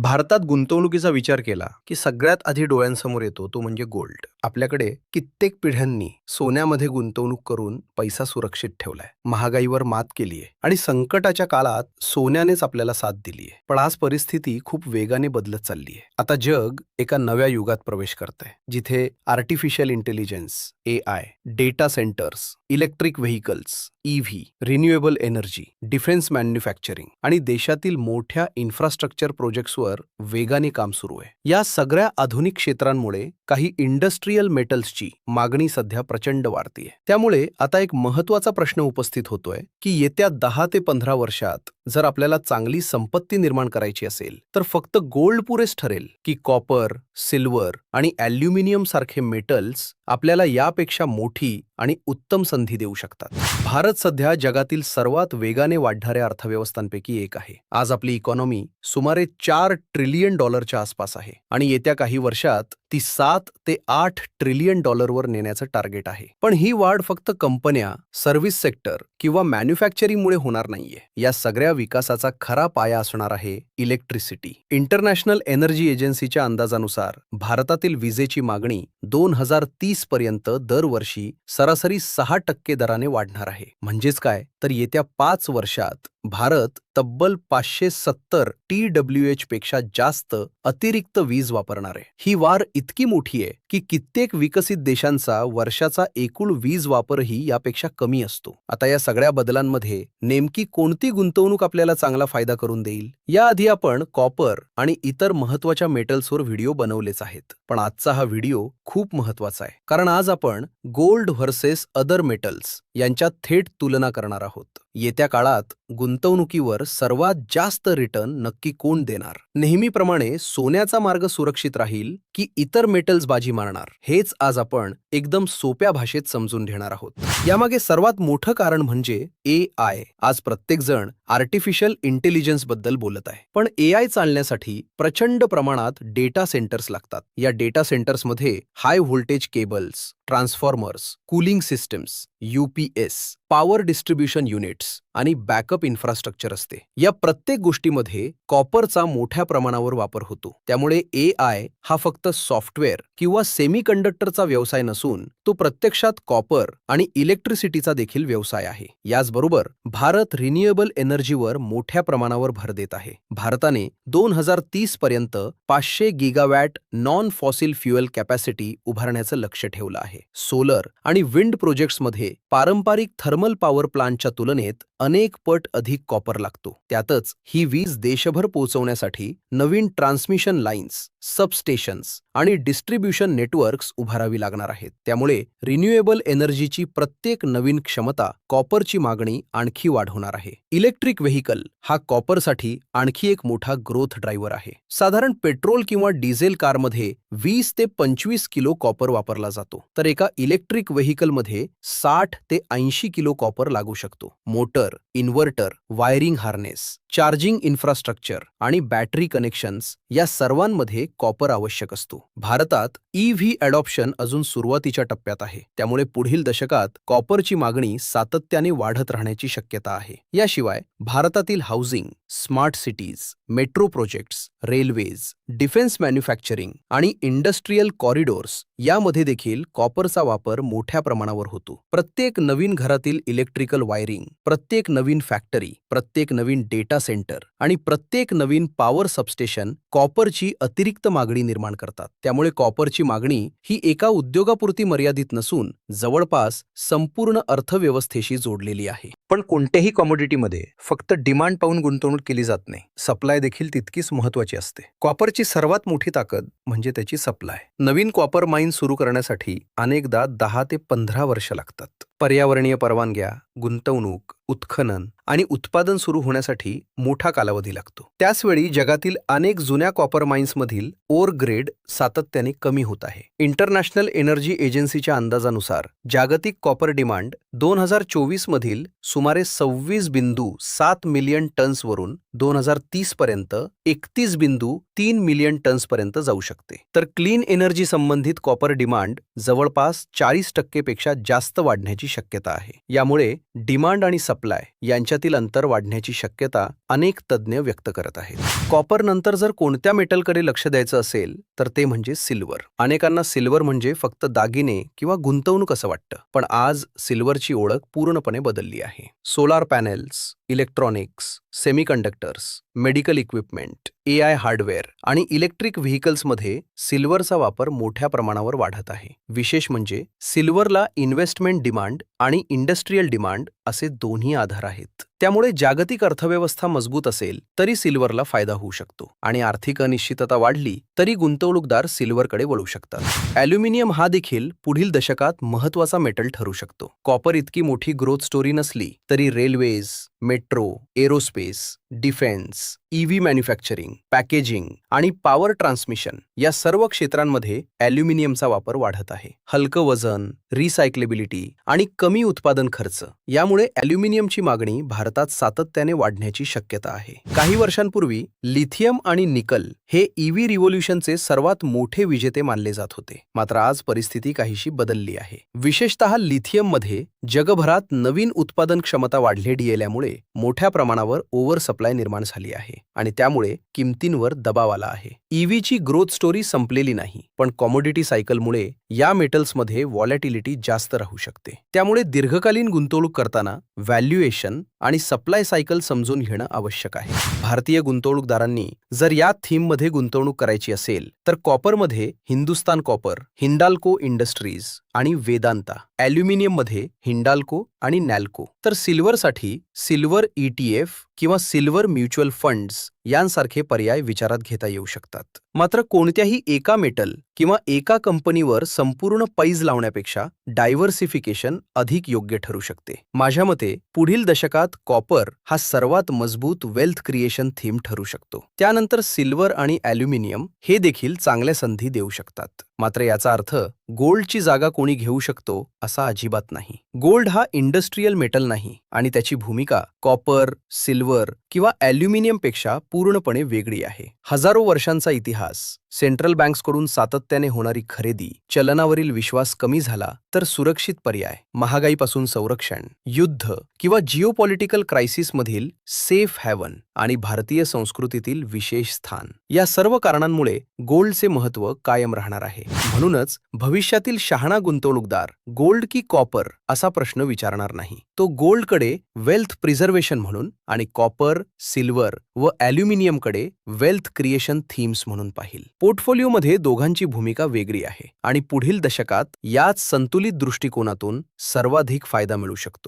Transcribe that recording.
भारतात गुंतवणुकीचा विचार केला की सगळ्यात आधी डोळ्यांसमोर येतो तो म्हणजे गोल्ड. आपल्याकडे कित्येक पिढ्यांनी सोन्यामध्ये गुंतवणूक करून पैसा सुरक्षित ठेवलाय, महागाईवर मात केलीये आणि संकटाच्या काळात सोन्यानेच आपल्याला साथ दिलीये. पण आज परिस्थिती खूप वेगाने बदलत चाललीये. आता जग एका नव्या युगात प्रवेश करतंय, जिथे artificial intelligence, AI, data centres, electric vehicles, EV, renewable energy, defence manufacturing आणि देशातील मोठ्या इन्फ्रास्ट्रक्चर प्रोजेक्ट्सवर वेगाने काम सुरू आहे. या सगळ्या आधुनिक क्षेत्रांमुळे काही इंडस्ट्रियल मेटल्सची मागणी सध्या प्रचंड वाढतीये. त्यामुळे आता एक महत्त्वाचा प्रश्न उपस्थित होतोय की येत्या 10 ते 15 वर्षात जर आपल्याला चांगली संपत्ती निर्माण करायची असेल तर फक्त गोल्ड पुरेच ठरेल की कॉपर, सिल्वर आणि ॲल्युमिनियम सारखे मेटल्स आपल्याला यापेक्षा मोठी आणि उत्तम संधी देऊ शकतात. भारत सध्या जगातील सर्वात वेगाने वाढणाऱ्या अर्थव्यवस्थांपैकी एक आहे. आज आपली इकॉनॉमी सुमारे $4 ट्रिलियन आसपास आहे आणि येत्या काही वर्षात ती 7 ते 8 ट्रिलियन वर नेण्याचं टार्गेट आहे. पण ही वाढ फक्त कंपन्या, सर्व्हिस सेक्टर किंवा मॅन्युफॅक्चरिंगमुळे होणार नाहीये. या सगळ्या विकासाचा खरा पाया असणार आहे इलेक्ट्रिसिटी. इंटरनॅशनल एनर्जी एजन्सीच्या अंदाजानुसार भारतातील विजेची मागणी 2030 पर्यंत दरवर्षी सरासरी 6% दराने वाढणार आहे. म्हणजेच काय, तर येत्या 5 वर्षात भारत तब्बल 570 TWh पेक्षा जास्त अतिरिक्त वीज वापरणार आहे. ही वाढ इतकी मोठी आहे की कित्येक विकसित देशांचा वर्षाचा एकूण वीज वापरही यापेक्षा कमी असतो. आता या सगळ्या बदलांमध्ये नेमकी कोणती गुंतवणूक आपल्याला चांगला फायदा करून देईल? याआधी आपण कॉपर आणि इतर महत्त्वाच्या मेटल्सवर व्हिडिओ बनवलेच आहेत. पण आजचा हा व्हिडिओ खूप महत्त्वाचा आहे, कारण आज आपण गोल्ड व्हर्सेस अदर मेटल्स यांच्यात थेट तुलना करणार आहोत. येत्या काळात गुंतवणुकीवर सर्वात जास्त रिटर्न नक्की कोण देणार? नेहमीप्रमाणे सोन्याचा मार्ग सुरक्षित राहील की इतर मेटल्स बाजी मारणार? हेच आज आपण एकदम सोप्या भाषेत समजून घेणार आहोत. यामागे सर्वात मोठं कारण म्हणजे AI. आज प्रत्येक जण आर्टिफिशियल इंटेलिजन्स बद्दल बोलत आहे, पण AI चालण्यासाठी प्रचंड प्रमाणात डेटा सेंटर्स लागतात. या डेटा सेंटर्समध्ये high voltage cables, transformers, cooling systems, UPS, power distribution units आणि बॅकअप इन्फ्रास्ट्रक्चर असते. या प्रत्येक गोष्टीमध्ये कॉपरचा मोठ्या प्रमाणावर वापर होतो. त्यामुळे AI हा फक्त सॉफ्टवेअर किंवा सेमीकंडक्टरचा व्यवसाय नसून तो प्रत्यक्षात कॉपर आणि इलेक्ट्रिसिटीचा देखील व्यवसाय आहे. याचबरोबर भारत रिन्युएबल एनर्जीवर मोठ्या प्रमाणावर भर देत आहे. भारताने 2030 पर्यंत 500 gigawatt non fossil fuel capacity उभारण्याचं लक्ष्य ठेवलं आहे. सोलर आणि विंड प्रोजेक्ट्समध्ये पारंपरिक थर्मल पॉवर प्लांटच्या तुलनेत अनेक पट अधिक कॉपर लागतो. त्यातच ही वीज देशभर पोहोचवण्यासाठी नवीन ट्रान्समिशन लाईन्स, सबस्टेशन्स आणि डिस्ट्रीब्युशन नेटवर्क्स उभारावी लागणार आहेत. त्यामुळे रिन्युएबल एनर्जीची प्रत्येक नवीन क्षमता कॉपरची मागणी आणखी वाढवणार आहे. इलेक्ट्रिक व्हेइकल हा कॉपरसाठी आणखी एक मोठा ग्रोथ ड्रायव्हर आहे. साधारण पेट्रोल किंवा डिझेल कारमध्ये 20 ते 25 किलो कॉपर वापरला जातो, तर एका इलेक्ट्रिक व्हेइकलमध्ये 60 ते 80 किलो कॉपर लागू शकतो. Motor, inverter, wiring harness, charging infrastructure आणि बॅटरी कनेक्शन्स या सर्वांमध्ये कॉपर आवश्यक असतो. भारतात EV अडॉप्शन अजून सुरुवातीच्या टप्प्यात आहे, त्यामुळे पुढील दशकात कॉपरची मागणी सातत्याने वाढत राहण्याची शक्यता आहे. याशिवाय भारतातील housing, smart cities, metro projects, railways, defence manufacturing आणि इंडस्ट्रियल कॉरिडोर्स यामध्ये देखील कॉपरचा वापर मोठ्या प्रमाणावर होतो. प्रत्येक नवीन घरातील इलेक्ट्रिकल वायरिंग, प्रत्येक नवीन फॅक्टरी, प्रत्येक नवीन डेटा सेंटर आणि प्रत्येक नवीन पॉवर सबस्टेशन कॉपरची अतिरिक्त मागणी निर्माण करतात. त्यामुळे कॉपरची मागणी ही एका उद्योगापुरती मर्यादित नसून जवळपास संपूर्ण अर्थव्यवस्थेशी जोडलेली आहे. पण कोणत्याही कमोडिटीमध्ये फक्त डिमांड पाहून गुंतवणूक केली जात नाही. सप्लाय देखील तितकीच महत्त्वाची असते. कॉपरची सर्वात मोठी ताकद म्हणजे त्याची सप्लाय. नवीन कॉपर माइन सुरू करण्यासाठी अनेकदा 10 ते 15 वर्ष लागतात. पर्यावरणीय परवानग्या, गुंतवणूक, उत्खनन आणि उत्पादन सुरू होण्यासाठी मोठा कालावधी लागतो. त्याचवेळी जगातील अनेक जुन्या कॉपर माइन्समधील ओर ग्रेड सातत्याने कमी होत आहे. इंटरनॅशनल एनर्जी एजन्सीच्या अंदाजानुसार जागतिक कॉपर डिमांड 2024 मधील सुमारे 26.7 मिलियन टन्सवरून 2030 पर्यंत 31.3 मिलियन टन्सपर्यंत जाऊ शकते. तर क्लीन एनर्जी संबंधित कॉपर डिमांड जवळपास 40% पेक्षा जास्त वाढण्याची शक्यता आहे. यामुळे डिमांड आणि सप्लाय यांच्यात भविष्यातील अंतर वाढण्याची शक्यता अनेक तज्ज्ञ व्यक्त करत आहेत. कॉपर नंतर जर कोणत्या मेटलकडे लक्ष द्यायचं असेल तर ते म्हणजे सिल्वर. अनेकांना सिल्वर म्हणजे फक्त दागिने किंवा गुंतवणूक असं वाटतं, पण आज सिल्वरची ओळख पूर्णपणे बदलली आहे. Solar panels, electronics, semiconductors, medical equipment, AI hardware आणि इलेक्ट्रिक व्हेकल्समध्ये सिल्वरचा वापर मोठ्या प्रमाणावर वाढत आहे. विशेष म्हणजे सिल्वरला इन्व्हेस्टमेंट डिमांड आणि इंडस्ट्रियल डिमांड असे दोन्ही आधार आहेत. त्यामुळे जागतिक अर्थव्यवस्था मजबूत असेल तरी सिल्वरला फायदा होऊ शकतो आणि आर्थिक अनिश्चितता वाढली तरी गुंतवणूकदार सिल्वरकडे वळू शकतात. ॲल्युमिनियम हा देखील पुढील दशकात महत्त्वाचा मेटल ठरू शकतो. कॉपर इतकी मोठी ग्रोथ स्टोरी नसली तरी railways, metro, aerospace, defence, EV manufacturing, packaging आणि पॉवर ट्रान्समिशन या सर्व क्षेत्रांमध्ये ॲल्युमिनियमचा वापर वाढत आहे. हलकं वजन, रिसायकलेबिलिटी आणि कमी उत्पादन खर्च यामुळे ॲल्युमिनियमची मागणी भारतात सातत्याने वाढण्याची शक्यता आहे. काही वर्षांपूर्वी लिथियम आणि निकल हे EV रिव्होल्यूशनचे सर्वात मोठे विजेते मानले जात होते. मात्र आज परिस्थिती काहीशी बदलली आहे. विशेषतः लिथियममध्ये जगभरात नवीन उत्पादन क्षमता वाढलेली गेल्यामुळे मोठ्या प्रमाणावर ओव्हर सप्लाय निर्माण झाली आहे आणि त्यामुळे किमतींवर दबाव आला आहे. EVची ग्रोथ स्टोरी संपलेली नाही, पण कॉमोडिटी सायकलमुळे या मेटल्समध्ये व्हॉलॅटिलिटी जास्त राहू शकते. त्यामुळे दीर्घकालीन गुंतवणूक करताना व्हॅल्युएशन आणि सप्लाय सायकल समजून घेणं आवश्यक आहे. भारतीय गुंतवणूकदारांनी जर या थीममध्ये गुंतवणूक करायची असेल तर कॉपरमध्ये हिंदुस्तान कॉपर, हिंडाल्को इंडस्ट्रीज आणि वेदांता, ॲल्युमिनियममध्ये हिंडाल्को आणि नॅल्को, तर सिल्वरसाठी सिल्वर ETF किंवा सिल्वर म्युच्युअल फंड्स यांसारखे पर्याय विचारात घेता येऊ शकतात. मात्र कोणत्याही एका मेटल किंवा एका कंपनीवर संपूर्ण पैज लावण्यापेक्षा डायव्हर्सिफिकेशन अधिक योग्य ठरू शकते. माझ्या मते पुढील दशकात कॉपर हा सर्वात मजबूत वेल्थ क्रिएशन थीम ठरू शकतो. त्यानंतर सिल्वर आणि ॲल्युमिनियम हे देखील चांगल्या संधी देऊ शकतात. मात्र याचा अर्थ गोल्डची जागा कोणी घेऊ शकतो असा अजिबात नाही. गोल्ड हा इंडस्ट्रियल मेटल नाही आणि त्याची भूमिका कॉपर, सिल्वर किंवा ॲल्युमिनियमपेक्षा पूर्णपणे वेगळी आहे. हजारो वर्षांचा इतिहास, सेंट्रल बँक्सकडून सातत्याने होणारी खरेदी, चलनावरील विश्वास कमी झाला तर सुरक्षित पर्याय, महागाईपासून संरक्षण, युद्ध किंवा जिओपॉलिटिकल क्रायसिसमधील सेफ हॅवन आणि भारतीय संस्कृतीतील विशेष स्थान या सर्व कारणांमुळे गोल्डचे महत्त्व कायम राहणार आहे. म्हणूनच भविष्यातील शहाणा गुंतवणूकदार गोल्ड की कॉपर असा प्रश्न विचारणार नाही. तो गोल्डकडे वेल्थ प्रिझर्वेशन म्हणून आणि कॉपर, सिल्वर व ॲल्युमिनियमकडे वेल्थ क्रिएशन थीम्स म्हणून पाहिल. पोर्टफोलिओमध्ये दोघांची भूमिका वेगळी आहे आणि पुढील दशकात याच संतुलित दृष्टिकोनातून सर्वाधिक फायदा मिळू शकतो.